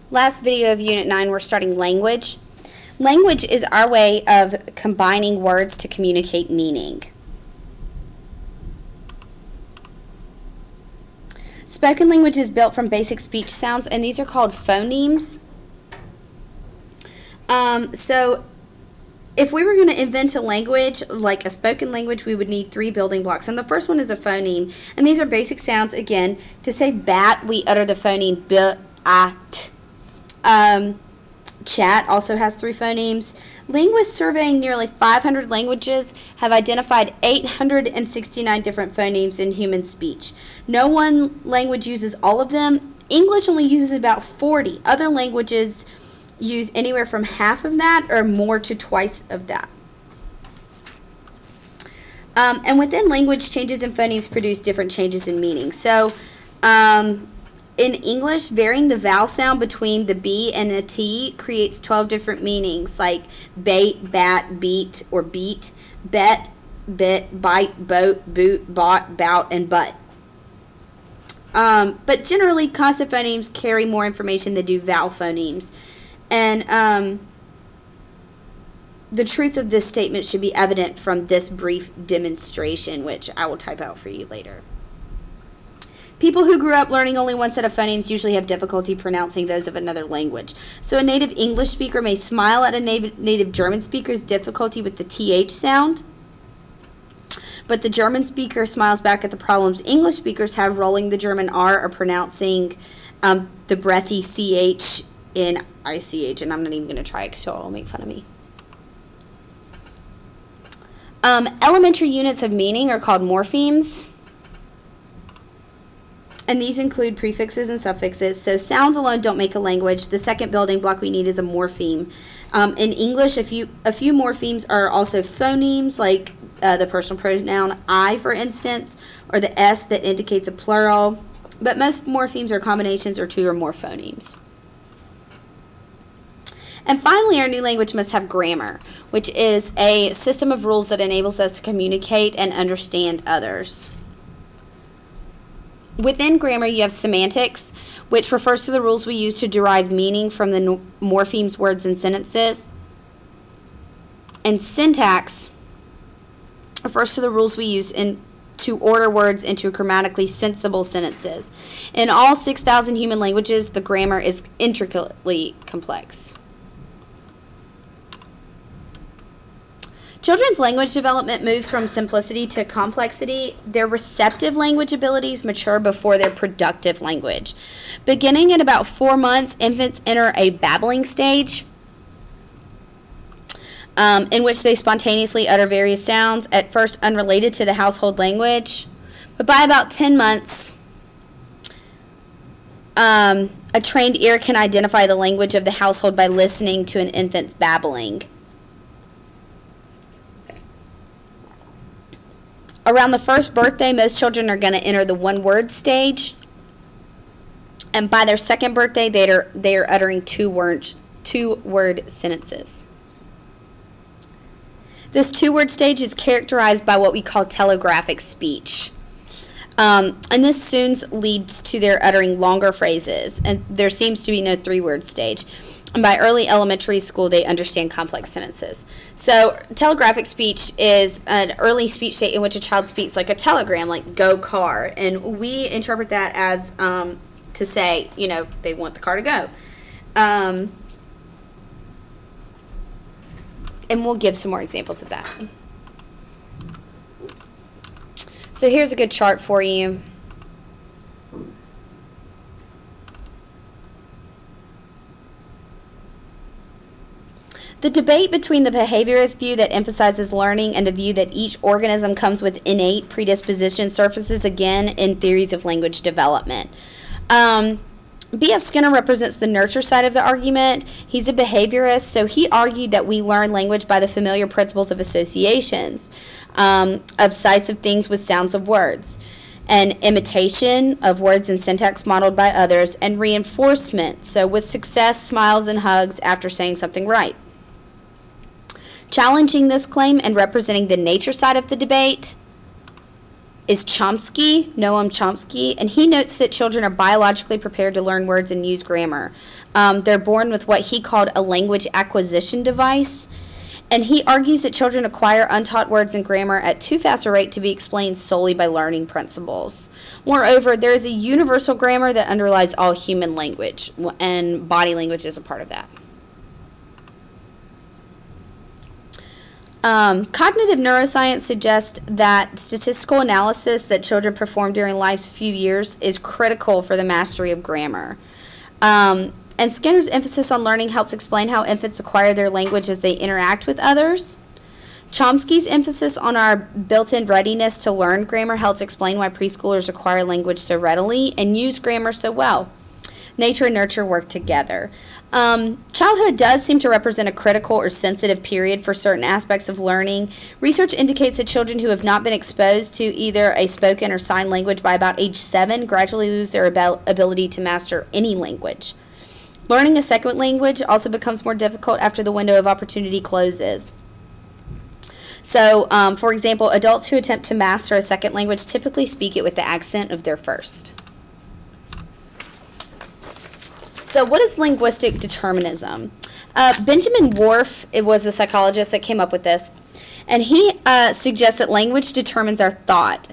Last video of Unit 9, we're starting language. Language is our way of combining words to communicate meaning. Spoken language is built from basic speech sounds, and these are called phonemes. So if we were going to invent a language, like a spoken language, we would need 3 building blocks. And the first one is a phoneme. And these are basic sounds. Again, to say bat, we utter the phoneme b-a-t. Chat also has 3 phonemes. Linguists surveying nearly 500 languages have identified 869 different phonemes in human speech. No one language uses all of them. English only uses about 40. Other languages use anywhere from half of that or more to twice of that. And within language, changes in phonemes produce different changes in meaning. So in English, varying the vowel sound between the B and the T creates 12 different meanings, like bait, bat, beat, or beat, bet, bit, bite, boat, boot, bought, bout, and butt. But generally, consonant phonemes carry more information than do vowel phonemes. And the truth of this statement should be evident from this brief demonstration, which I will type out for you later. People who grew up learning only one set of phonemes usually have difficulty pronouncing those of another language. So a native English speaker may smile at a native German speaker's difficulty with the TH sound, but the German speaker smiles back at the problems English speakers have rolling the German R or pronouncing the breathy CH in ICH, and I'm not even going to try it because it'll make fun of me. Elementary units of meaning are called morphemes. And these include prefixes and suffixes. So sounds alone don't make a language. The second building block we need is a morpheme. In English, a few morphemes are also phonemes, like the personal pronoun I, for instance, or the S that indicates a plural. But most morphemes are combinations or 2 or more phonemes. And finally, our new language must have grammar, which is a system of rules that enables us to communicate and understand others. Within grammar, you have semantics, which refers to the rules we use to derive meaning from the morphemes, words, and sentences. And syntax refers to the rules we use to order words into grammatically sensible sentences. In all 6,000 human languages, the grammar is intricately complex. Children's language development moves from simplicity to complexity. Their receptive language abilities mature before their productive language. Beginning at about 4 months, infants enter a babbling stage in which they spontaneously utter various sounds, at first unrelated to the household language. But by about 10 months, a trained ear can identify the language of the household by listening to an infant's babbling. Around the first birthday, most children are going to enter the one-word stage. And by their second birthday, they are uttering two-word sentences. This two-word stage is characterized by what we call telegraphic speech. And this soon leads to their uttering longer phrases. And there seems to be no 3-word stage. And by early elementary school, they understand complex sentences. So telegraphic speech is an early speech state in which a child speaks like a telegram, like go car. And we interpret that as to say, you know, they want the car to go. And we'll give some more examples of that. So here's a good chart for you. The debate between the behaviorist view that emphasizes learning and the view that each organism comes with innate predisposition surfaces again in theories of language development. B.F. Skinner represents the nurture side of the argument. He's a behaviorist, so he argued that we learn language by the familiar principles of associations, of sights of things with sounds of words, and imitation of words and syntax modeled by others, and reinforcement, so with success, smiles, and hugs after saying something right. Challenging this claim and representing the nature side of the debate is Chomsky, Noam Chomsky, and he notes that children are biologically prepared to learn words and use grammar. They're born with what he called a language acquisition device, and he argues that children acquire untaught words and grammar at too fast a rate to be explained solely by learning principles. Moreover, there is a universal grammar that underlies all human language, and body language is a part of that. Cognitive neuroscience suggests that statistical analysis that children perform during life's few years is critical for the mastery of grammar. And Skinner's emphasis on learning helps explain how infants acquire their language as they interact with others. Chomsky's emphasis on our built-in readiness to learn grammar helps explain why preschoolers acquire language so readily and use grammar so well. Nature and nurture work together. Childhood does seem to represent a critical or sensitive period for certain aspects of learning. Research indicates that children who have not been exposed to either a spoken or sign language by about age 7 gradually lose their ability to master any language. Learning a second language also becomes more difficult after the window of opportunity closes. So, for example, adults who attempt to master a second language typically speak it with the accent of their first. So what is linguistic determinism? Benjamin Whorf, it was a psychologist that came up with this, and he suggests that language determines our thought.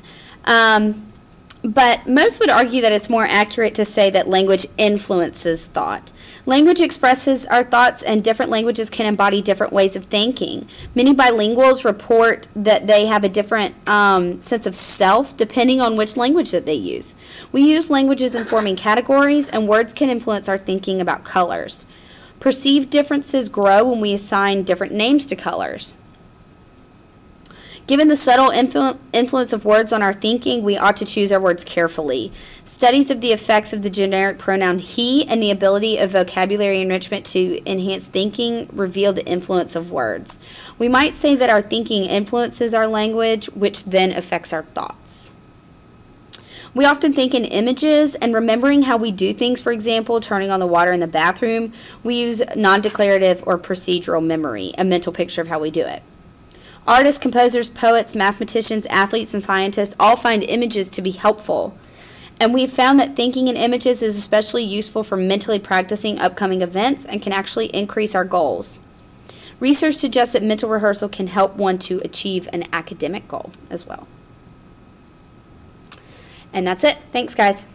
But most would argue that it's more accurate to say that language influences thought. Language expresses our thoughts, and different languages can embody different ways of thinking. Many bilinguals report that they have a different sense of self depending on which language that they use. We use languages in forming categories, and words can influence our thinking about colors. Perceived differences grow when we assign different names to colors. Given the subtle influence of words on our thinking, we ought to choose our words carefully. Studies of the effects of the generic pronoun he and the ability of vocabulary enrichment to enhance thinking reveal the influence of words. We might say that our thinking influences our language, which then affects our thoughts. We often think in images, and remembering how we do things, for example, turning on the water in the bathroom, we use non-declarative or procedural memory, a mental picture of how we do it. Artists, composers, poets, mathematicians, athletes, and scientists all find images to be helpful. And we've found that thinking in images is especially useful for mentally practicing upcoming events and can actually increase our goals. Research suggests that mental rehearsal can help one to achieve an academic goal as well. And that's it. Thanks, guys.